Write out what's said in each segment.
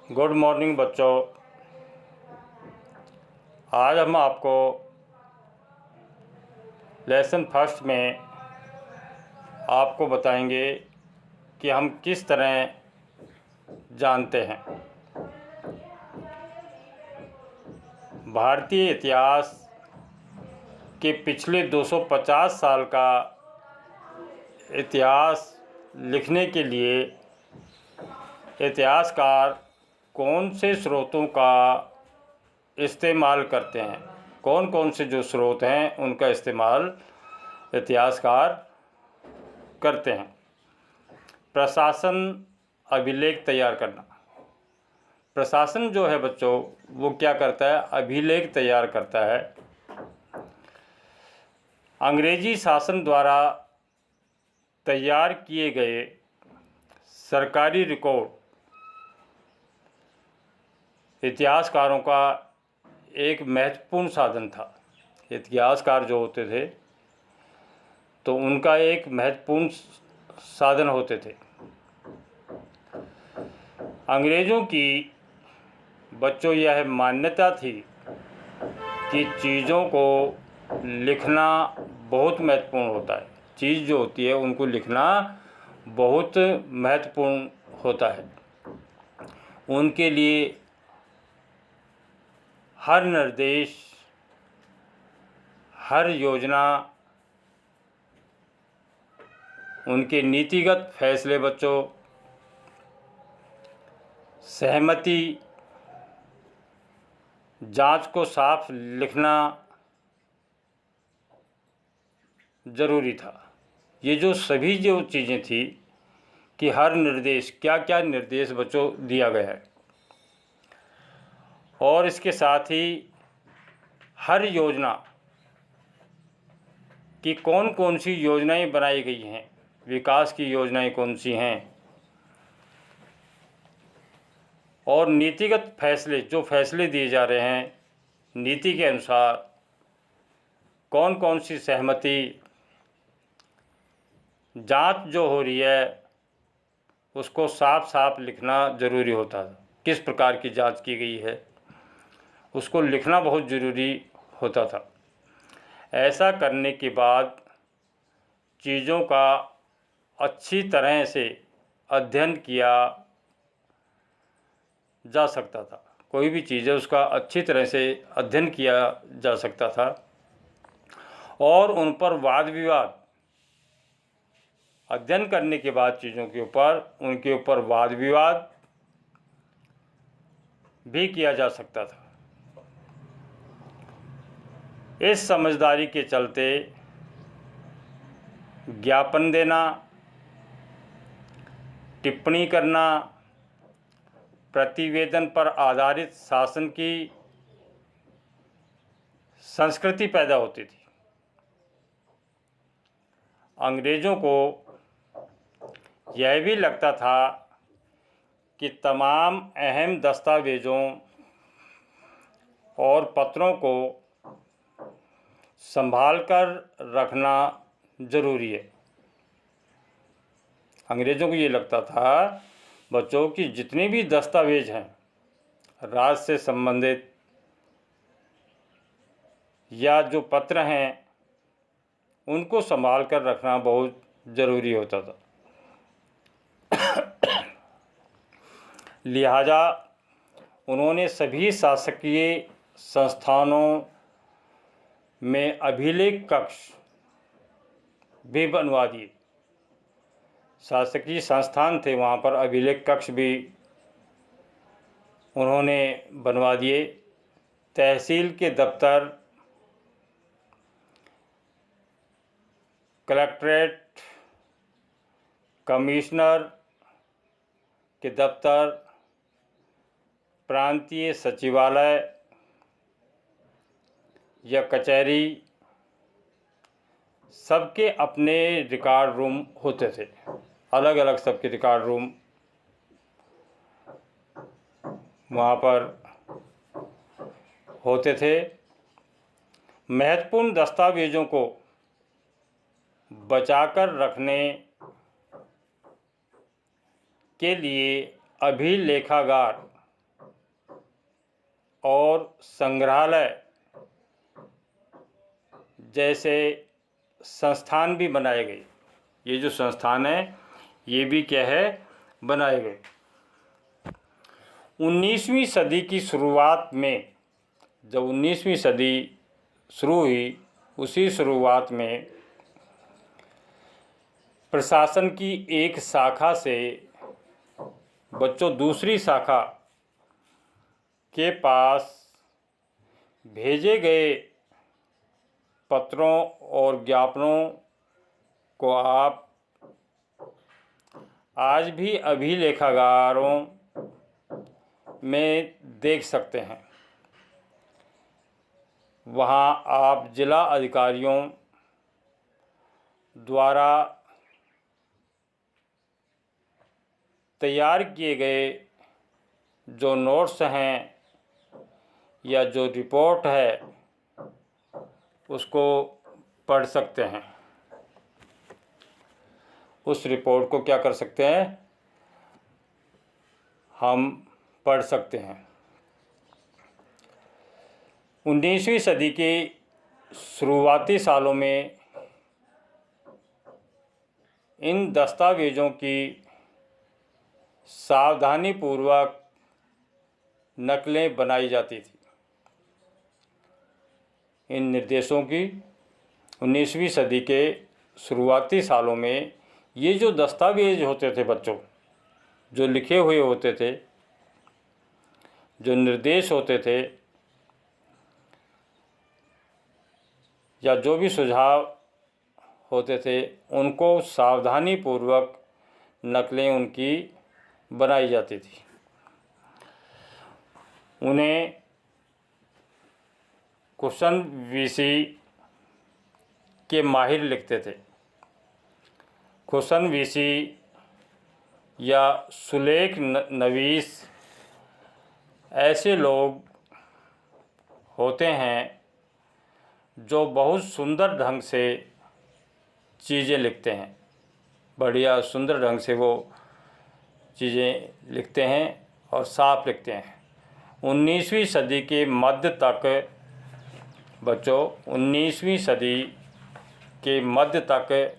Good morning बच्चों। आज हम आपको लेसन फर्स्ट में आपको बताएंगे कि हम किस तरह जानते हैं भारतीय इतिहास के पिछले 250 साल का इतिहास लिखने के लिए इतिहासकार कौन से स्रोतों का इस्तेमाल करते हैं। कौन कौन से जो स्रोत हैं उनका इस्तेमाल इतिहासकार करते हैं। प्रशासन अभिलेख तैयार करना। प्रशासन जो है बच्चों वो क्या करता है, अभिलेख तैयार करता है। अंग्रेजी शासन द्वारा तैयार किए गए सरकारी रिकॉर्ड इतिहासकारों का एक महत्वपूर्ण साधन था। इतिहासकार जो होते थे तो उनका एक महत्वपूर्ण साधन होते थे। अंग्रेज़ों की बच्चों यह मान्यता थी कि चीज़ों को लिखना बहुत महत्वपूर्ण होता है। चीज़ जो होती है उनको लिखना बहुत महत्वपूर्ण होता है। उनके लिए हर निर्देश, हर योजना, उनके नीतिगत फैसले बच्चों, सहमति, जांच को साफ लिखना ज़रूरी था। ये जो सभी जो चीज़ें थी कि हर निर्देश, क्या क्या निर्देश बच्चों दिया गया है, और इसके साथ ही हर योजना कि कौन कौन सी योजनाएं बनाई गई हैं, विकास की योजनाएं कौन सी हैं, और नीतिगत फैसले, जो फैसले दिए जा रहे हैं नीति के अनुसार, कौन कौन सी सहमति, जांच जो हो रही है उसको साफ साफ लिखना ज़रूरी होता था। किस प्रकार की जांच की गई है उसको लिखना बहुत ज़रूरी होता था। ऐसा करने के बाद चीज़ों का अच्छी तरह से अध्ययन किया जा सकता था। कोई भी चीज़ है उसका अच्छी तरह से अध्ययन किया जा सकता था और उन पर वाद विवाद, अध्ययन करने के बाद चीज़ों के ऊपर, उनके ऊपर वाद विवाद भी किया जा सकता था। इस समझदारी के चलते ज्ञापन देना, टिप्पणी करना, प्रतिवेदन पर आधारित शासन की संस्कृति पैदा होती थी। अंग्रेज़ों को यह भी लगता था कि तमाम अहम दस्तावेज़ों और पत्रों को संभाल कर रखना ज़रूरी है। अंग्रेज़ों को ये लगता था बच्चों की जितने भी दस्तावेज़ हैं राज्य से संबंधित या जो पत्र हैं उनको संभाल कर रखना बहुत ज़रूरी होता था। लिहाजा उन्होंने सभी शासकीय संस्थानों में अभिलेख कक्ष भी बनवा दिए। शासकीय संस्थान थे वहाँ पर अभिलेख कक्ष भी उन्होंने बनवा दिए। तहसील के दफ्तर, कलेक्ट्रेट, कमिश्नर के दफ्तर, प्रांतीय सचिवालय या कचहरी, सबके अपने रिकॉर्ड रूम होते थे। अलग अलग सबके रिकॉर्ड रूम वहाँ पर होते थे। महत्वपूर्ण दस्तावेज़ों को बचाकर रखने के लिए अभिलेखागार और संग्रहालय जैसे संस्थान भी बनाए गए। ये जो संस्थान है ये भी क्या है, बनाए गए। 19वीं सदी की शुरुआत में, जब 19वीं सदी शुरू हुई, उसी शुरुआत में प्रशासन की एक शाखा से बच्चों दूसरी शाखा के पास भेजे गए पत्रों और ज्ञापनों को आप आज भी अभिलेखागारों में देख सकते हैं। वहां आप जिला अधिकारियों द्वारा तैयार किए गए जो नोट्स हैं या जो रिपोर्ट है उसको पढ़ सकते हैं। उस रिपोर्ट को क्या कर सकते हैं, हम पढ़ सकते हैं। 19वीं सदी के शुरुआती सालों में इन दस्तावेज़ों की सावधानीपूर्वक नकलें बनाई जाती थी। इन निर्देशों की 19वीं सदी के शुरुआती सालों में ये जो दस्तावेज होते थे बच्चों, जो लिखे हुए होते थे, जो निर्देश होते थे या जो भी सुझाव होते थे, उनको सावधानीपूर्वक नकलें उनकी बनाई जाती थी। उन्हें क्वेश्चन वीसी के माहिर लिखते थे। क्वेश्चन वीसी या सुलेख नवीस ऐसे लोग होते हैं जो बहुत सुंदर ढंग से चीज़ें लिखते हैं, बढ़िया सुंदर ढंग से वो चीज़ें लिखते हैं और साफ लिखते हैं। 19वीं सदी के मध्य तक बच्चों, 19वीं सदी के मध्य तक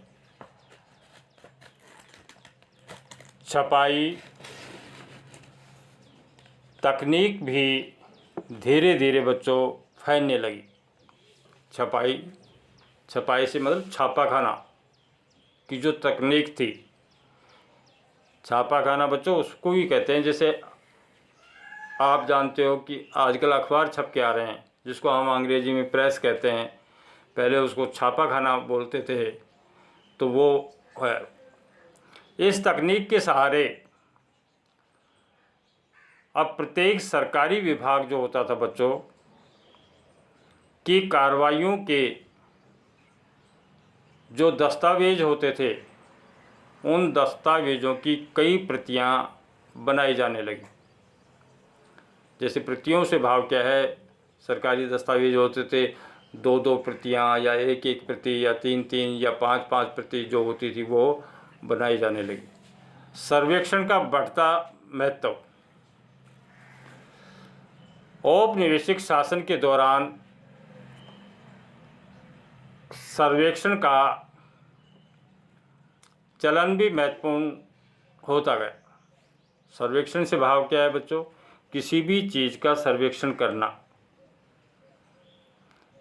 छपाई तकनीक भी धीरे धीरे बच्चों फैलने लगी। छपाई से मतलब छापाखाना की जो तकनीक थी, छापाखाना बच्चों उसको भी कहते हैं। जैसे आप जानते हो कि आजकल अखबार छप के आ रहे हैं, जिसको हम अंग्रेजी में प्रेस कहते हैं, पहले उसको छापाखाना बोलते थे। तो वो है, इस तकनीक के सहारे अब प्रत्येक सरकारी विभाग जो होता था बच्चों की कार्रवाइयों के जो दस्तावेज होते थे, उन दस्तावेज़ों की कई प्रतियां बनाई जाने लगी। जैसे प्रतियों से भाव क्या है, सरकारी दस्तावेज होते थे 2-2 प्रतियां या 1-1 प्रति या 3-3 या 5-5 प्रति जो होती थी वो बनाई जाने लगी। सर्वेक्षण का बढ़ता महत्व। औपनिवेशिक शासन के दौरान सर्वेक्षण का चलन भी महत्वपूर्ण होता गया। सर्वेक्षण से भाव क्या है बच्चों, किसी भी चीज़ का सर्वेक्षण करना।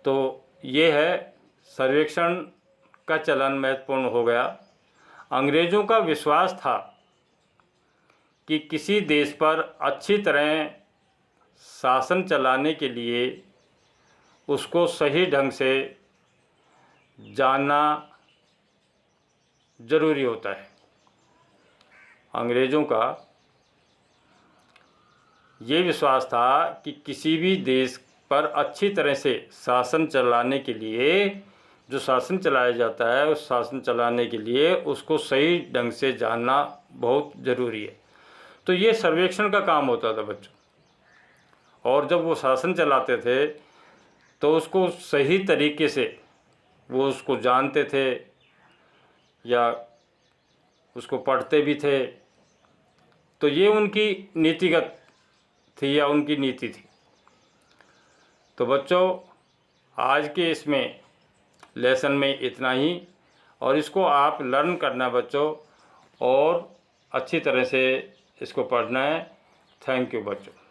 तो ये है, सर्वेक्षण का चलन महत्वपूर्ण हो गया। अंग्रेज़ों का विश्वास था कि किसी देश पर अच्छी तरह शासन चलाने के लिए उसको सही ढंग से जानना ज़रूरी होता है। अंग्रेज़ों का ये विश्वास था कि किसी भी देश पर अच्छी तरह से शासन चलाने के लिए, जो शासन चलाया जाता है उस शासन चलाने के लिए उसको सही ढंग से जानना बहुत ज़रूरी है। तो ये सर्वेक्षण का काम होता था बच्चों। और जब वो शासन चलाते थे तो उसको सही तरीके से वो उसको जानते थे या उसको पढ़ते भी थे। तो ये उनकी नीतिगत थी या उनकी नीति थी। तो बच्चों आज के इसमें लेसन में इतना ही, और इसको आप लर्न करना बच्चों, और अच्छी तरह से इसको पढ़ना है। थैंक यू बच्चों।